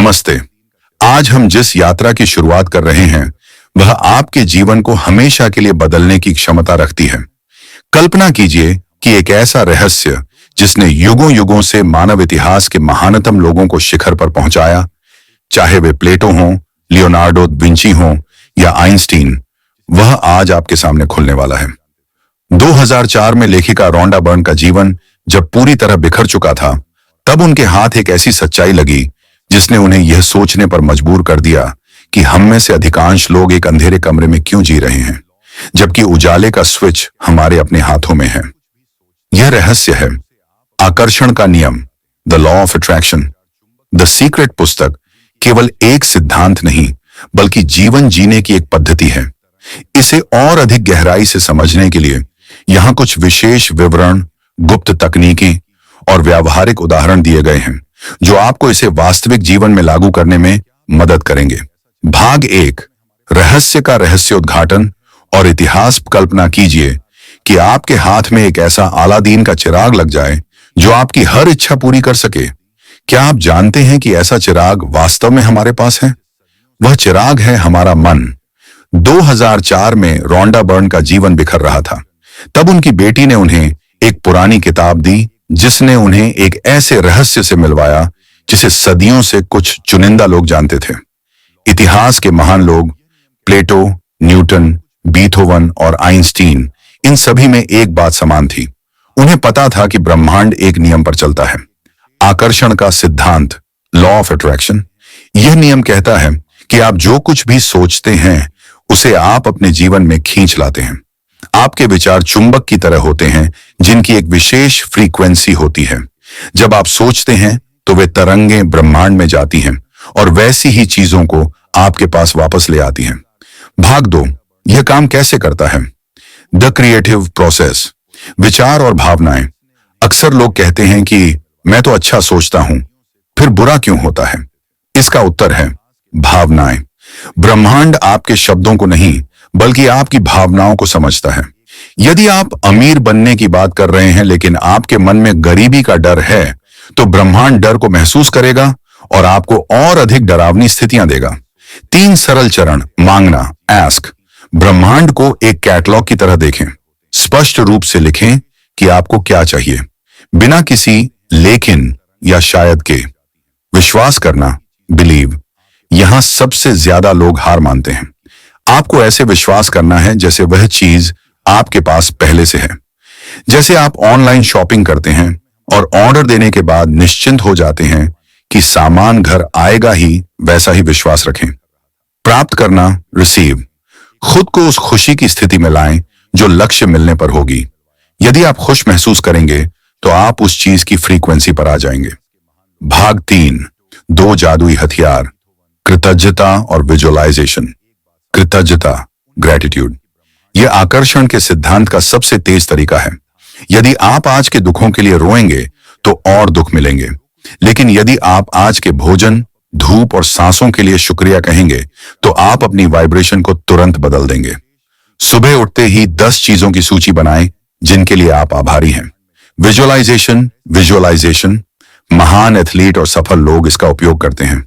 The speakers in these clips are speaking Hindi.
नमस्ते। आज हम जिस यात्रा की शुरुआत कर रहे हैं वह आपके जीवन को हमेशा के लिए बदलने की क्षमता रखती है। कल्पना कीजिए कि एक ऐसा रहस्य जिसने युगों युगों से मानव इतिहास के महानतम लोगों को शिखर पर पहुंचाया, चाहे वे प्लेटो हों, लियोनार्डो विंची हों या आइंस्टीन, वह आज आपके सामने खुलने वाला है। 2004 में लेखिका रोंडा बर्न का जीवन जब पूरी तरह बिखर चुका था, तब उनके हाथ एक ऐसी सच्चाई लगी जिसने उन्हें यह सोचने पर मजबूर कर दिया कि हम में से अधिकांश लोग एक अंधेरे कमरे में क्यों जी रहे हैं, जबकि उजाले का स्विच हमारे अपने हाथों में है। यह रहस्य है आकर्षण का नियम, the law of attraction. The secret पुस्तक केवल एक सिद्धांत नहीं बल्कि जीवन जीने की एक पद्धति है। इसे और अधिक गहराई से समझने के लिए यहां कुछ विशेष विवरण, गुप्त तकनीकें और व्यावहारिक उदाहरण दिए गए हैं जो आपको इसे वास्तविक जीवन में लागू करने में मदद करेंगे। भाग 1, रहस्य का रहस्योद्घाटन और इतिहास। कल्पना कीजिए कि आपके हाथ में एक ऐसा अलादीन का चिराग लग जाए जो आपकी हर इच्छा पूरी कर सके। क्या आप जानते हैं कि ऐसा चिराग वास्तव में हमारे पास है? वह चिराग है हमारा मन। 2004 में रोंडा बर्न का जीवन बिखर रहा था। तब उनकी बेटी ने उन्हें एक पुरानी किताब दी जिसने उन्हें एक ऐसे रहस्य से मिलवाया जिसे सदियों से कुछ चुनिंदा लोग जानते थे। इतिहास के महान लोग प्लेटो, न्यूटन, बीथोवन और आइंस्टीन, इन सभी में एक बात समान थी। उन्हें पता था कि ब्रह्मांड एक नियम पर चलता है, आकर्षण का सिद्धांत, लॉ ऑफ अट्रैक्शन। यह नियम कहता है कि आप जो कुछ भी सोचते हैं उसे आप अपने जीवन में खींच लाते हैं। आपके विचार चुंबक की तरह होते हैं जिनकी एक विशेष फ्रीक्वेंसी होती है। जब आप सोचते हैं तो वे तरंगें ब्रह्मांड में जाती हैं और वैसी ही चीजों को आपके पास वापस ले आती हैं। भाग 2, यह काम कैसे करता है? द क्रिएटिव प्रोसेस, विचार और भावनाएं। अक्सर लोग कहते हैं कि मैं तो अच्छा सोचता हूं, फिर बुरा क्यों होता है? इसका उत्तर है भावनाएं। ब्रह्मांड आपके शब्दों को नहीं बल्कि आपकी भावनाओं को समझता है। यदि आप अमीर बनने की बात कर रहे हैं लेकिन आपके मन में गरीबी का डर है, तो ब्रह्मांड डर को महसूस करेगा और आपको और अधिक डरावनी स्थितियां देगा। 3 सरल चरण। मांगना, आस्क। ब्रह्मांड को एक कैटलॉग की तरह देखें। स्पष्ट रूप से लिखें कि आपको क्या चाहिए, बिना किसी लेकिन या शायद के। विश्वास करना, बिलीव। यहां सबसे ज्यादा लोग हार मानते हैं। आपको ऐसे विश्वास करना है जैसे वह चीज आपके पास पहले से है। जैसे आप ऑनलाइन शॉपिंग करते हैं और ऑर्डर देने के बाद निश्चिंत हो जाते हैं कि सामान घर आएगा ही, वैसा ही विश्वास रखें। प्राप्त करना, रिसीव। खुद को उस खुशी की स्थिति में लाएं जो लक्ष्य मिलने पर होगी। यदि आप खुश महसूस करेंगे तो आप उस चीज की फ्रीक्वेंसी पर आ जाएंगे। भाग 3, 2 जादुई हथियार, कृतज्ञता और विजुअलाइजेशन। कृतज्ञता, ग्रेटिट्यूड। यह आकर्षण के सिद्धांत का सबसे तेज तरीका है। यदि आप आज के दुखों के लिए रोएंगे तो और दुख मिलेंगे, लेकिन यदि आप आज के भोजन, धूप और सांसों के लिए शुक्रिया कहेंगे तो आप अपनी वाइब्रेशन को तुरंत बदल देंगे। सुबह उठते ही 10 चीजों की सूची बनाएं जिनके लिए आप आभारी हैं। Visualisation, visualisation. महान एथलीट और सफल लोग इसका उपयोग करते हैं।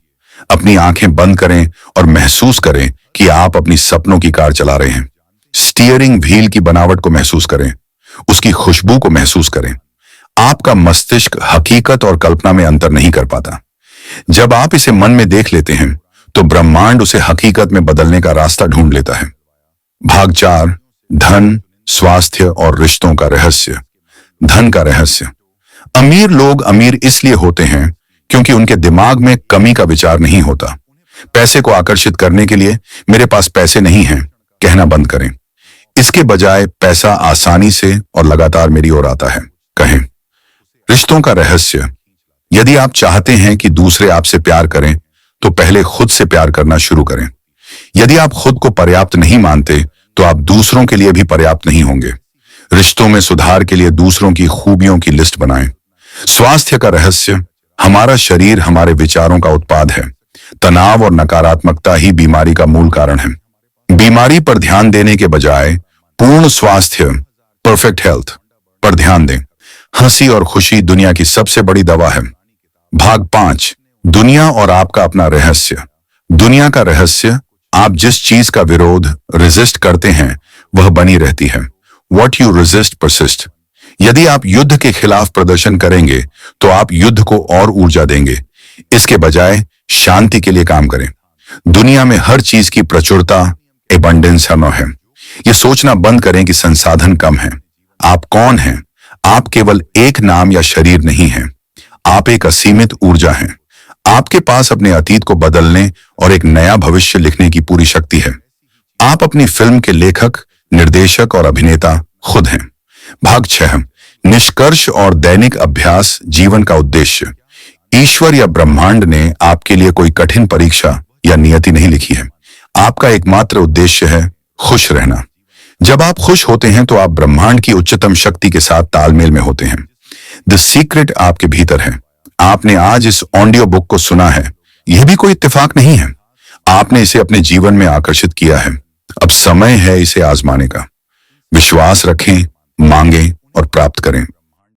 अपनी आंखें बंद करें और महसूस करें कि आप अपनी सपनों की कार चला रहे हैं। स्टीयरिंग व्हील की बनावट को महसूस करें, उसकी खुशबू को महसूस करें। आपका मस्तिष्क हकीकत और कल्पना में अंतर नहीं कर पाता। जब आप इसे मन में देख लेते हैं तो ब्रह्मांड उसे हकीकत में बदलने का रास्ता ढूंढ लेता है। भाग 4, धन, स्वास्थ्य और रिश्तों का रहस्य। धन का रहस्य। अमीर लोग अमीर इसलिए होते हैं क्योंकि उनके दिमाग में कमी का विचार नहीं होता। पैसे को आकर्षित करने के लिए मेरे पास पैसे नहीं हैं कहना बंद करें। इसके बजाय पैसा आसानी से और लगातार मेरी ओर आता है कहें। रिश्तों का रहस्य। यदि आप चाहते हैं कि दूसरे आपसे प्यार करें तो पहले खुद से प्यार करना शुरू करें। यदि आप खुद को पर्याप्त नहीं मानते तो आप दूसरों के लिए भी पर्याप्त नहीं होंगे। रिश्तों में सुधार के लिए दूसरों की खूबियों की लिस्ट बनाएं। स्वास्थ्य का रहस्य। हमारा शरीर हमारे विचारों का उत्पाद है। तनाव और नकारात्मकता ही बीमारी का मूल कारण है। बीमारी पर ध्यान देने के बजाय पूर्ण स्वास्थ्य, परफेक्ट हेल्थ पर ध्यान दें। हंसी और खुशी दुनिया की सबसे बड़ी दवा है। भाग 5, दुनिया और आपका अपना रहस्य। दुनिया का रहस्य, आप जिस चीज का विरोध रेजिस्ट करते हैं वह बनी रहती है। What you resist persist. यदि आप युद्ध के खिलाफ प्रदर्शन करेंगे तो आप युद्ध को और ऊर्जा देंगे। इसके बजाय शांति के लिए काम करें। दुनिया में हर चीज की प्रचुरता, एबंडेंस संभव है। ये सोचना बंद करें कि संसाधन कम है। आप कौन हैं? आप केवल एक नाम या शरीर नहीं हैं। आप एक असीमित ऊर्जा हैं। आपके पास अपने अतीत को बदलने और एक नया भविष्य लिखने की पूरी शक्ति है। आप अपनी फिल्म के लेखक, निर्देशक और अभिनेता खुद हैं। भाग 6, निष्कर्ष और दैनिक अभ्यास जीवन का उद्देश्य। ईश्वर या ब्रह्मांड ने आपके लिए कोई कठिन परीक्षा या नियति नहीं लिखी है। आपका एकमात्र उद्देश्य है खुश रहना। जब आप खुश होते हैं तो आप ब्रह्मांड की उच्चतम शक्ति के साथ तालमेल में होते हैं। द सीक्रेट आपके भीतर है। आपने आज इस ऑडियो बुक को सुना है, यह भी कोई इत्तेफाक नहीं है। आपने इसे अपने जीवन में आकर्षित किया है। अब समय है इसे आजमाने का। विश्वास रखें, मांगें और प्राप्त करें।